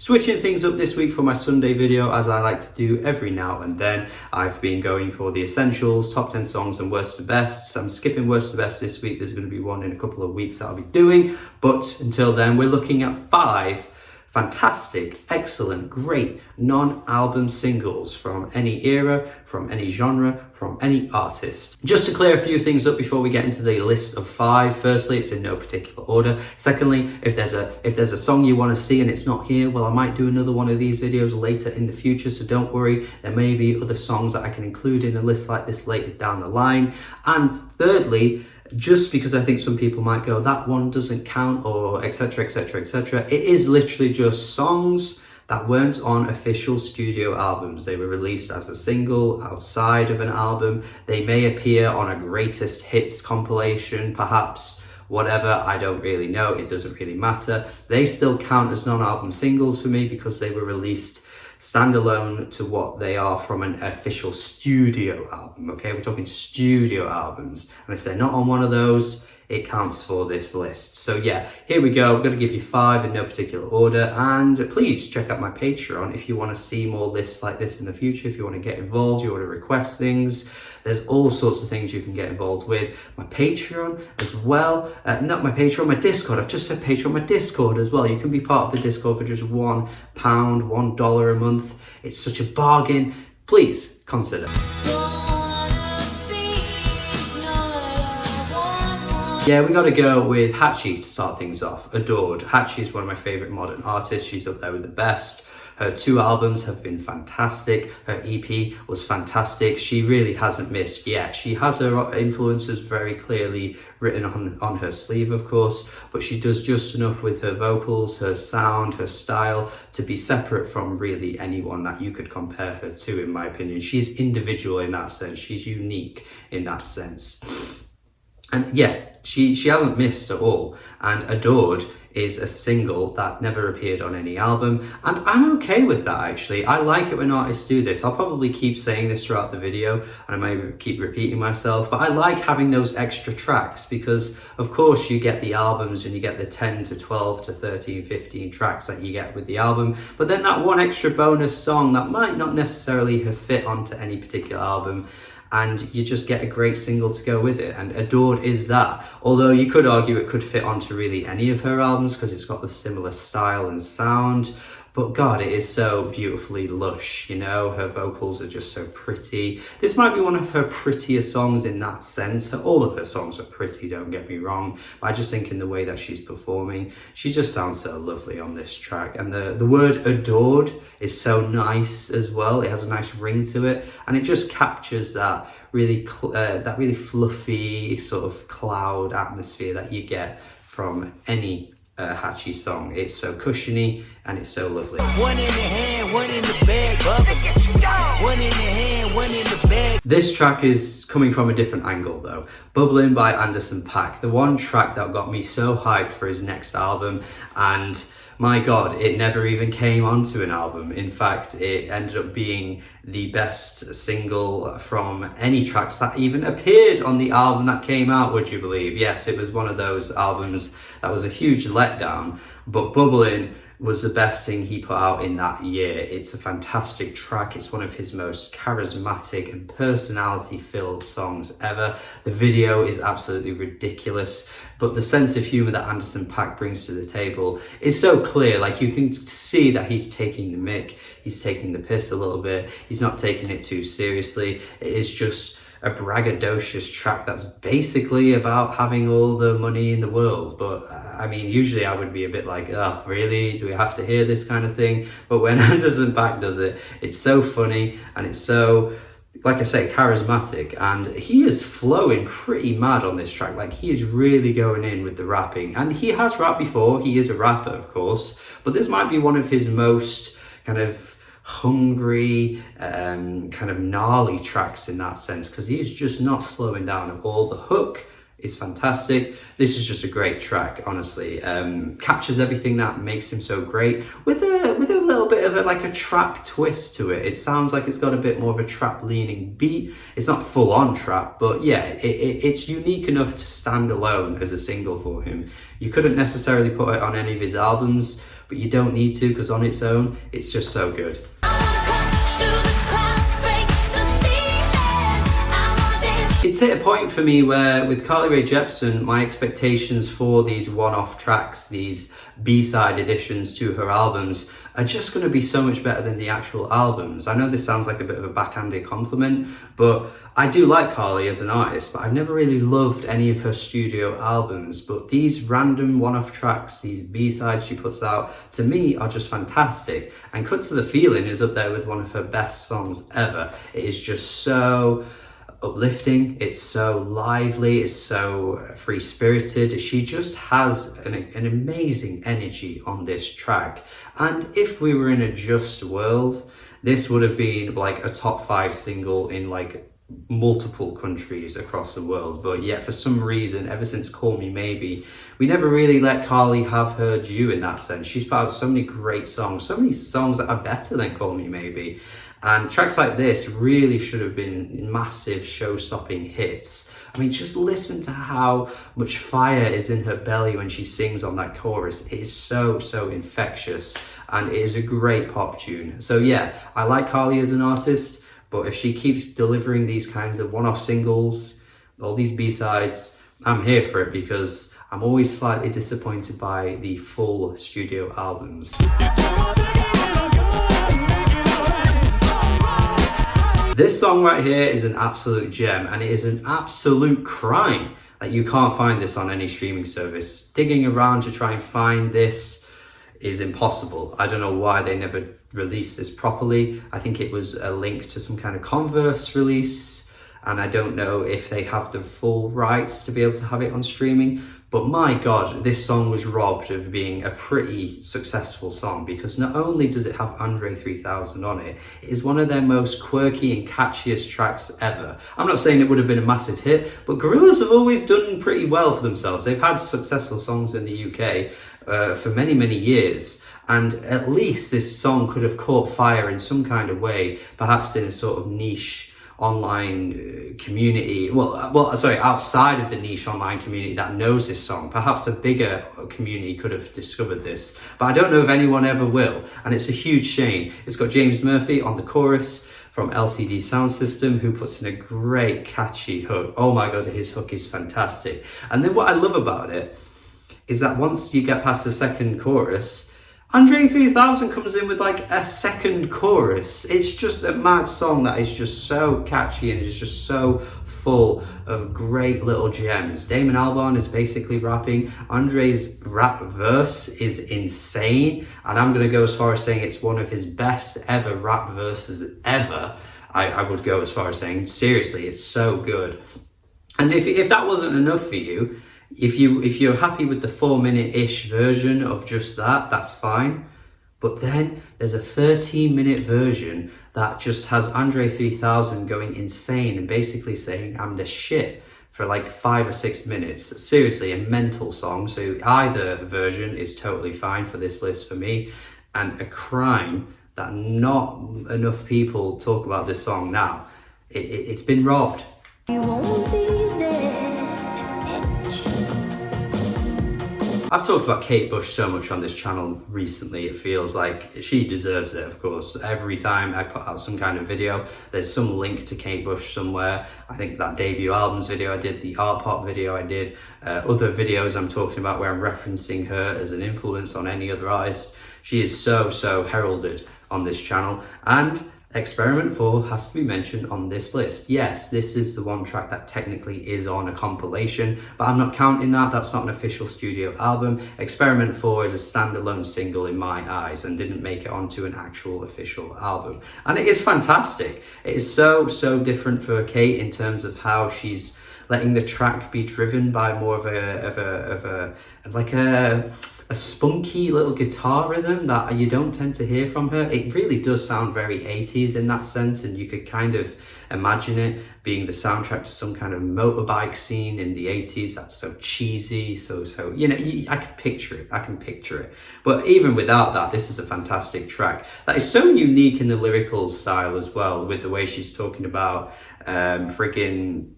Switching things up this week for my Sunday video, as I like to do every now and then. I've been going for the essentials, top 10 songs and worst to bests. I'm skipping worst to best this week. There's going to be one in a couple of weeks that I'll be doing. But until then, we're looking at 5 fantastic, excellent, great non-album singles from any era, from any genre, from any artist. Just to clear a few things up before we get into the list of 5. Firstly, it's in no particular order. Secondly, if there's a song you want to see and it's not here, well, I might do another one of these videos later in the future, so don't worry. There may be other songs that I can include in a list like this later down the line. And thirdly, just because I think some people might go, that one doesn't count, or etc, etc, etc. It is literally just songs that weren't on official studio albums. They were released as a single outside of an album. They may appear on a greatest hits compilation, perhaps, whatever, I don't really know. It doesn't really matter. They still count as non-album singles for me because they were released standalone to what they are from an official studio album. Okay, we're talking studio albums, and if they're not on one of those, it counts for this list. So yeah, here we go. I'm going to give you 5 in no particular order, and please check out my Patreon if you want to see more lists like this in the future. If you want to get involved, you want to request things, there's all sorts of things you can get involved with. My Patreon as well, not my Patreon, my Discord. I've just said Patreon, my Discord as well. You can be part of the Discord for just £1, $1 a month. It's such a bargain. Please consider. Yeah, we gotta go with Hachi to start things off. Adored. Hatchie is one of my favorite modern artists. She's up there with the best. Her 2 albums have been fantastic. Her EP was fantastic. She really hasn't missed yet. She has her influences very clearly written on her sleeve, of course, but she does just enough with her vocals, her sound, her style to be separate from really anyone that you could compare her to, in my opinion. She's individual in that sense. She's unique in that sense. And yeah, she hasn't missed at all. And Adored is a single that never appeared on any album, and I'm okay with that actually. I like it when artists do this. I'll probably keep saying this throughout the video, and I may keep repeating myself, but I like having those extra tracks because of course you get the albums and you get the 10 to 12 to 13, 15 tracks that you get with the album, but then that one extra bonus song that might not necessarily have fit onto any particular album, and you just get a great single to go with it, and Adored is that. Although you could argue it could fit onto really any of her albums because it's got the similar style and sound, but God, it is so beautifully lush, you know, her vocals are just so pretty. This might be one of her prettier songs in that sense. All of her songs are pretty, don't get me wrong, but I just think in the way that she's performing, she just sounds so lovely on this track. And the word adored is so nice as well. It has a nice ring to it, and it just captures that really fluffy sort of cloud atmosphere that you get from any Hatchie song. It's so cushiony and it's so lovely. One in the hand, one in the bag, one in the hand, one in the bag. This track is coming from a different angle though. Bubblin by Paak, the one track that got me so hyped for his next album, and my God, it never even came onto an album. In fact, it ended up being the best single from any tracks that even appeared on the album that came out, would you believe? Yes, it was one of those albums that was a huge letdown, but Bubblin was the best thing he put out in that year. It's a fantastic track. It's one of his most charismatic and personality-filled songs ever. The video is absolutely ridiculous, but the sense of humor that Paak brings to the table is so clear. Like, you can see that he's taking the mick, he's taking the piss a little bit, he's not taking it too seriously. It is just a braggadocious track that's basically about having all the money in the world. But I mean, usually I would be a bit like, oh, really? Do we have to hear this kind of thing? But when Paak does it, it's so funny and it's so, like I say, charismatic, and he is flowing pretty mad on this track. Like, he is really going in with the rapping, and he has rapped before. He is a rapper, of course, but this might be one of his most kind of hungry, kind of gnarly tracks in that sense, because he is just not slowing down at all. The hook is fantastic. This is just a great track, honestly. Captures everything that makes him so great with a little bit of like a trap twist to it. It sounds like it's got a bit more of a trap leaning beat. It's not full on trap, but yeah, it's unique enough to stand alone as a single for him. You couldn't necessarily put it on any of his albums, but you don't need to, because on its own, it's just so good. It's hit a point for me where with Rae Jepson, my expectations for these one-off tracks, these B-side additions to her albums, are just going to be so much better than the actual albums. I know this sounds like a bit of a backhanded compliment, but I do like Carly as an artist, but I've never really loved any of her studio albums. But these random one-off tracks, these B-sides she puts out, to me are just fantastic. And Cut to the Feeling is up there with one of her best songs ever. It is just so uplifting, it's so lively, it's so free-spirited. She just has an amazing energy on this track. And if we were in a just world, this would have been like a top 5 single in like multiple countries across the world. But yet for some reason, ever since Call Me Maybe, we never really let Carly have her due in that sense. She's put out so many great songs, so many songs that are better than Call Me Maybe. And tracks like this really should have been massive show-stopping hits. I mean, just listen to how much fire is in her belly when she sings on that chorus. It is so, so infectious, and it is a great pop tune. So yeah, I like Carly as an artist, but if she keeps delivering these kinds of one-off singles, all these B-sides, I'm here for it, because I'm always slightly disappointed by the full studio albums. This song right here is an absolute gem, and it is an absolute crime that you can't find this on any streaming service. Digging around to try and find this is impossible. I don't know why they never released this properly. I think it was a link to some kind of Converse release, and I don't know if they have the full rights to be able to have it on streaming. But my God, this song was robbed of being a pretty successful song, because not only does it have Andre 3000 on it, it is one of their most quirky and catchiest tracks ever. I'm not saying it would have been a massive hit, but Gorillaz have always done pretty well for themselves. They've had successful songs in the UK for many, many years. And at least this song could have caught fire in some kind of way, perhaps in a sort of niche online community, outside of the niche online community that knows this song. Perhaps a bigger community could have discovered this, but I don't know if anyone ever will, and it's a huge shame. It's got James Murphy on the chorus from LCD Sound System, who puts in a great catchy hook. Oh my God, his hook is fantastic. And then what I love about it is that once you get past the second chorus, Andre 3000 comes in with like a second chorus. It's just a mad song that is just so catchy and is just so full of great little gems. Damon Albarn is basically rapping. Andre's rap verse is insane, and I'm gonna go as far as saying it's one of his best ever rap verses ever. I would go as far as saying, seriously, it's so good. And if that wasn't enough for you, if you're happy with the 4-minute-ish version of just that, that's fine. But then there's a 13-minute version that just has Andre 3000 going insane and basically saying, I'm the shit, for like 5 or 6 minutes. Seriously, a mental song. So either version is totally fine for this list for me, and a crime that not enough people talk about this song now. It's been robbed. You won't be there. I've talked about Kate Bush so much on this channel recently, it feels like she deserves it, of course. Every time I put out some kind of video, there's some link to Kate Bush somewhere. I think that debut albums video I did, the art pop video I did, other videos I'm talking about where I'm referencing her as an influence on any other artist. She is so, so heralded on this channel, and Experiment 4 has to be mentioned on this list. Yes, this is the one track that technically is on a compilation, but I'm not counting that. That's not an official studio album. Experiment 4 is a standalone single in my eyes and didn't make it onto an actual official album. And it is fantastic. It is so, so different for Kate in terms of how she's letting the track be driven by more of a a spunky little guitar rhythm that you don't tend to hear from her. It really does sound very 80s in that sense, and you could kind of imagine it being the soundtrack to some kind of motorbike scene in the 80s. That's so cheesy, so you know, I can picture it. But even without that, this is a fantastic track that is so unique in the lyrical style as well, with the way she's talking about friggin'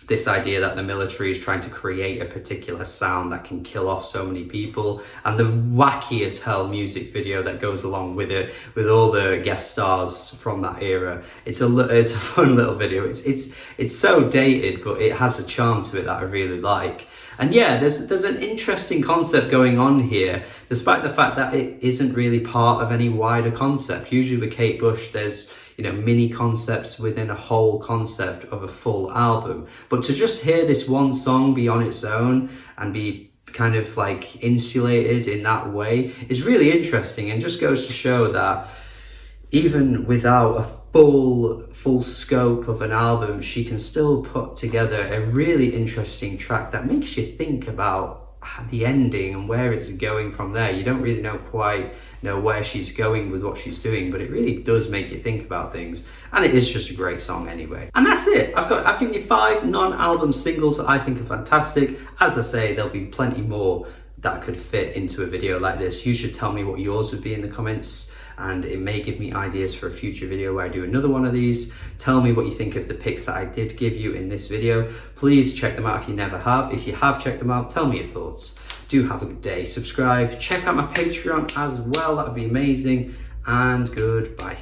this idea that the military is trying to create a particular sound that can kill off so many people, and the wacky as hell music video that goes along with it, with all the guest stars from that era. It's a fun little video. It's so dated, but it has a charm to it that I really like. And yeah, there's an interesting concept going on here, despite the fact that it isn't really part of any wider concept. Usually with Kate Bush, there's, you know, mini concepts within a whole concept of a full album. But to just hear this one song be on its own and be kind of like insulated in that way is really interesting, and just goes to show that even without a full scope of an album, she can still put together a really interesting track that makes you think about the ending and where it's going from there. You don't really quite know where she's going with what she's doing, but it really does make you think about things, and it is just a great song anyway. And that's it. I've given you 5 non-album singles that I think are fantastic. As I say, there'll be plenty more that could fit into a video like this. You should tell me what yours would be in the comments, and it may give me ideas for a future video where I do another one of these. Tell me what you think of the picks that I did give you in this video. Please check them out if you never have. If you have checked them out, tell me your thoughts. Do have a good day. Subscribe. Check out my Patreon as well. That would be amazing. And goodbye.